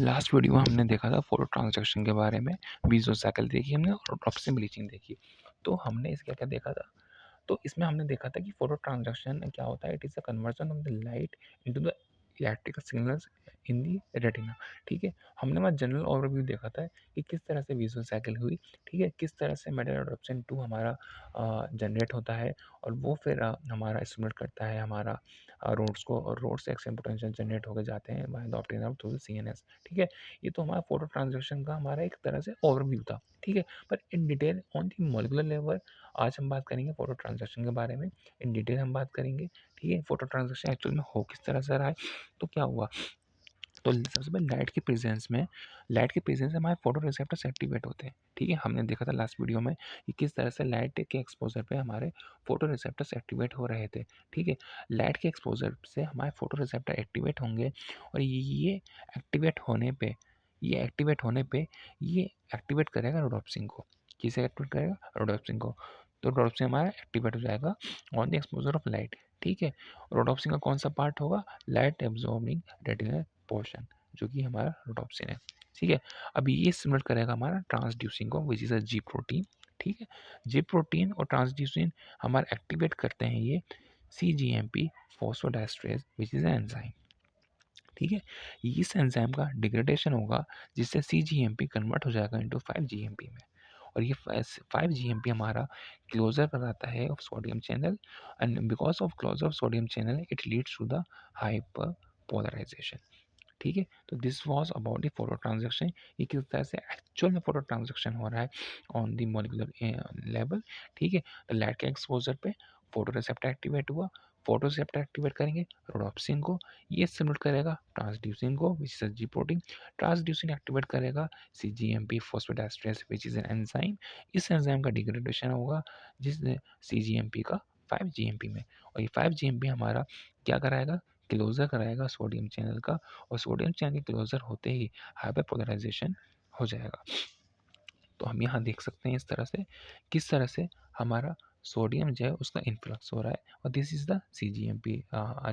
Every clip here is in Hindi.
लास्ट वीडियो में हमने देखा था फोटो ट्रांजैक्शन के बारे में। विजुअल साइकिल देखी हमने और ड्रॉप से ब्लीचिंग देखी। तो हमने इसका क्या देखा था, तो इसमें हमने देखा था कि फोटो ट्रांजैक्शन क्या होता है। It is a conversion of the light into the electrical signals in the retina. ठीक है, हमने वहाँ जनरल ओवरव्यू देखा था कि किस तरह से विजुअल साइकिल हुई। ठीक है, किस तरह से मेटल एडॉप्शन 2 हमारा जनरेट होता है और वो फिर हमारा स्टिमुलेट करता है हमारा रोड्स को, और रोड से एक्सट्रीम पोटेंशियल जनरेट होकर जाते हैं by the optic nerve through the CNS. ठीक है, ये तो हमारा फोटो ट्रांजैक्शन का हमारा एक तरह से ओवरव्यू था। ठीक है, पर in detail on the molecular level आज हम बात करेंगे फोटो ट्रांजैक्शन के बारे में। इन डिटेल हम बात करेंगे। ठीक है, फोटो ट्रांजैक्शन एक्चुअल में हो किस तरह से रहा है, तो क्या हुआ। तो सबसे पहले लाइट के प्रेजेंस में हमारे फोटो रिसेप्टर्स एक्टिवेट होते हैं। ठीक है, हमने देखा था लास्ट वीडियो में कि किस तरह से लाइट के एक्सपोजर पे हमारे फोटो रिसेप्टर्स एक्टिवेट हो रहे थे। ठीक है, लाइट के एक्सपोजर से हमारे फोटो रिसेप्टर एक्टिवेट होंगे और ये एक्टिवेट करेगा रोडोप्सिन को। किसे एक्टिवेट करेगा? रोडोप्सिन को। तो रोडोप्सिन हमारा एक्टिवेट हो जाएगा on the exposure of light. ठीक है, रोडोप्सिन का कौन सा पार्ट होगा? लाइट एब्जॉर्बिंग रेटिनल पोर्शन, जो कि हमारा रोडोप्सिन है। ठीक है, अब ये सिमुलेट करेगा हमारा ट्रांसड्यूसिन को, which is a ji protein. ठीक है, जी प्रोटीन और ट्रांसड्यूसिन हमारा एक्टिवेट करते हैं ये CGMP phosphodiesterase which is enzyme. ठीक है, इस एंजाइम का डिग्रेडेशन होगा जिससे CGMP कन्वर्ट हो जाएगा इंटू 5GMP में, और ये 5GMP हमारा क्लोजर कराता है of sodium channel, and because of closure of sodium channel it leads to the hyperpolarisation. ठीक है, तो this was about the photo transduction. ये किस तरह से एक्चुअल में फोटो ट्रांजेक्शन हो रहा है ऑन द मॉलिक्यूलर लेवल। ठीक है, तो लाइट के एक्सपोजर पे फोटो रिसेप्टर एक्टिवेट हुआ, फोटो रिसेप्टर एक्टिवेट करेंगे रोडोप्सिन को, ये सिमुलेट करेगा ट्रांसड्यूसिन को which is G protein, transducin activate करेगा CGMP phosphodiesterase which is an enzyme. इस एंजाइम का डिग्रेडेशन होगा जिससे CGMP का 5GMP में, और ये 5GMP हमारा क्या कराएगा? क्लोजर कराएगा सोडियम चैनल का, और सोडियम चैनल के क्लोजर होते ही हाइपर पोलराइजेशन हो जाएगा। तो हम यहाँ देख सकते हैं इस तरह से किस तरह से हमारा सोडियम जो है उसका इन्फ्लक्स हो रहा है, और this is the CGMP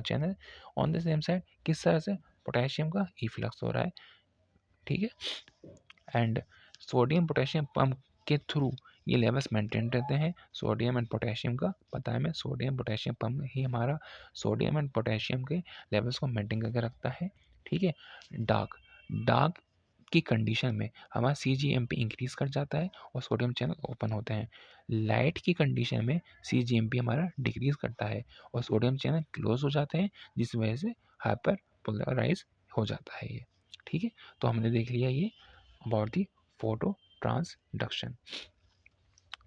channel. On the same side किस तरह से पोटेशियम का इफ्लक्स हो रहा है। ठीक है, एंड सोडियम पोटेशियम पंप के थ्रू ये लेवल्स मेंटेन रहते हैं। सोडियम एंड पोटेशियम का पता है, मैं सोडियम पोटेशियम पंप ही हमारा सोडियम एंड पोटेशियम के लेवल्स को मेंटेन करके रखता है। ठीक है, डार्क डार्क की कंडीशन में हमारा CGMP इंक्रीज कर जाता है और सोडियम चैनल ओपन होते हैं। लाइट की कंडीशन में CGMP हमारा डिक्रीज करता है और सोडियम चैनल क्लोज हो जाते हैं, जिस वजह से हाइपर पोलराइज हो जाता है ये। ठीक है, तो हमने देख लिया ये अबाउट दी फोटो ट्रांसडक्शन।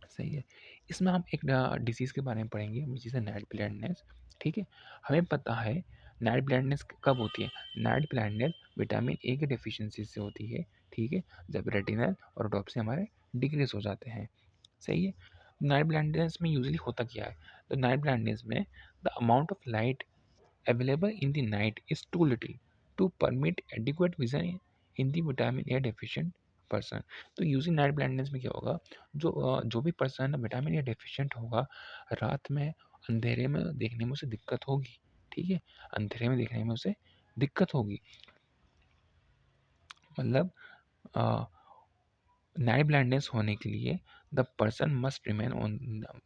सही है, इसमें हम एक डिसीज़ के बारे में पढ़ेंगे विच इज़ नाइट ब्लाइंडनेस। ठीक है, हमें पता है नाइट ब्लाइंडनेस कब होती है। नाइट ब्लाइंडनेस विटामिन ए की डेफिशिएंसी से होती है। ठीक है, जब रेटिनल और डॉप्सी हमारे डिक्रीज हो जाते हैं। सही है, नाइट ब्लाइंडनेस में यूजुअली होता क्या है? तो नाइट ब्लाइंडनेस में the amount of light available in the night is too little to permit adequate vision in the vitamin A deficient person. तो यूजिंग नाइट ब्लाइंडनेस में क्या होगा, जो भी पर्सन विटामिन ए डेफिशिएंट होगा, रात में अंधेरे में देखने में उसे दिक्कत होगी। ठीक है, अंधेरे में देखने में उसे दिक्कत होगी, मतलब नाइट ब्लाइंडनेस होने के लिए the person must remain on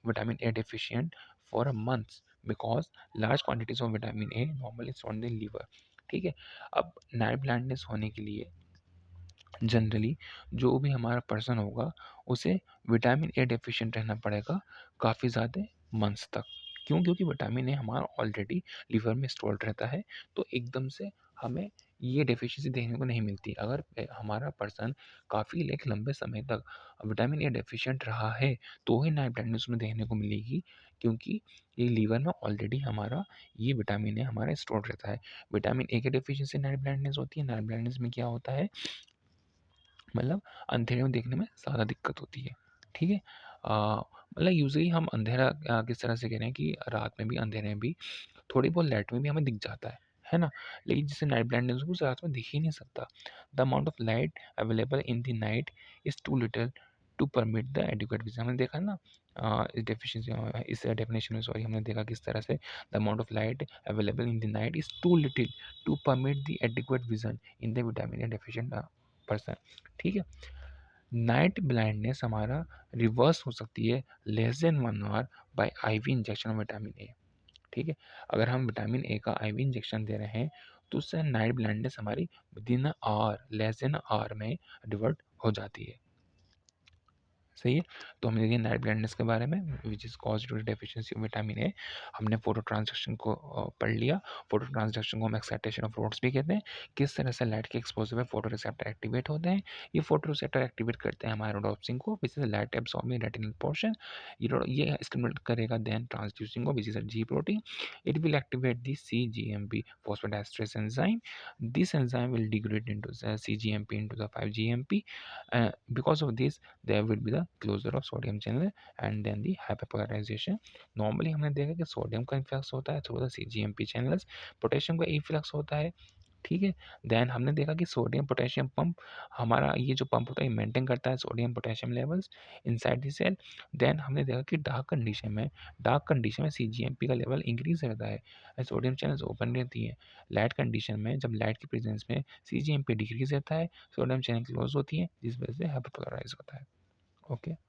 vitamin A deficient for a month because large quantities of vitamin A normally on the liver. ठीक है, अब नाइट ब्लाइंडनेस होने के लिए जनरली जो भी हमारा पर्सन होगा उसे विटामिन ए डेफिशिएंट रहना पड़ेगा काफ़ी ज़्यादा मंथ्स तक। क्यों? क्योंकि विटामिन ए हमारा ऑलरेडी लीवर में स्टोर्ड रहता है, तो एकदम से हमें ये डेफिशिएंसी देखने को नहीं मिलती। अगर हमारा पर्सन काफ़ी एक लंबे समय तक विटामिन ए डेफिशिएंट रहा है तो ही नाइट ब्लाइंडनेस में देखने को मिलेगी, क्योंकि ये लीवर में ऑलरेडी हमारा ये विटामिन ए हमारा स्टोर्ड रहता है। विटामिन ए की डेफिशिएंसी नाइट ब्लाइंडनेस होती है। नाइट ब्लाइंडनेस में क्या होता है, मतलब अंधेरे में देखने में ज़्यादा दिक्कत होती है। ठीक है, मतलब यूजुअली हम अंधेरा किस तरह से कह रहे हैं कि रात में भी अंधेरे में भी थोड़ी बहुत लाइट में भी हमें दिख जाता है ना? लेकिन जिससे नाइट ब्लाइंडनेस हो उसे रात में दिख ही नहीं सकता। The amount of light available in the night is too little to permit the adequate vision. हमने देखा ना इस डेफिनेशन में सॉरी हमने देखा किस तरह से the amount of light available in the night is too little to permit the adequate vision in the vitamin A deficient person. ठीक है, नाइट ब्लाइंडनेस हमारा रिवर्स हो सकती है less than 1 hour by IV injection of vitamin A. ठीक है, अगर हम विटामिन ए का आईवी इंजेक्शन दे रहे हैं तो उससे नाइट ब्लाइंडनेस हमारी within hour less than hour में रिवर्ट हो जाती है। सही है, तो हमने देखिए नाइट ब्लाइंडनेस के बारे में which is cause due to deficiency of vitamin A. हमने फोटो ट्रांसडक्शन को पढ़ लिया। फोटो ट्रांसडक्शन को हम एक्साइटेशन ऑफ रोड्स भी कहते हैं। किस तरह से लाइट के एक्सपोजर में फोटो रिसेप्टर एक्टिवेट होते हैं। ये फोटो रिसेप्टर एक्टिवेट करते हैं हमारे रोडोप्सिन को which is light absorbing retinal portion. ये स्टिमुलेट करेगा देन ट्रांसड्यूसिंग को which is a ji protein. It will activate the CGMP phosphodiesterase enzyme. This enzyme will degrade into the CGMP into the 5-GMP. Because of this there will be the closure of sodium channel and then the hyperpolarization. Normally हमने देखा कि सोडियम का इन्फ्लक्स होता है through the CGMP channels, potassium का इन्फ्लक्स होता है। ठीक है, देन हमने देखा कि सोडियम पोटेशियम पंप, हमारा ये जो पंप होता है मेंटेन करता है sodium potassium levels inside the cell. Then हमने देखा कि डार्क कंडीशन में CGMP का लेवल इंक्रीज रहता है, सोडियम चैनल्स ओपन रहती है। लाइट कंडीशन में जब लाइट की प्रेजेंस में CGMP डिक्रीज रहता है, सोडियम चैनल क्लोज होती है जिस वजह से हाइपरपोलराइज होता है। ओके।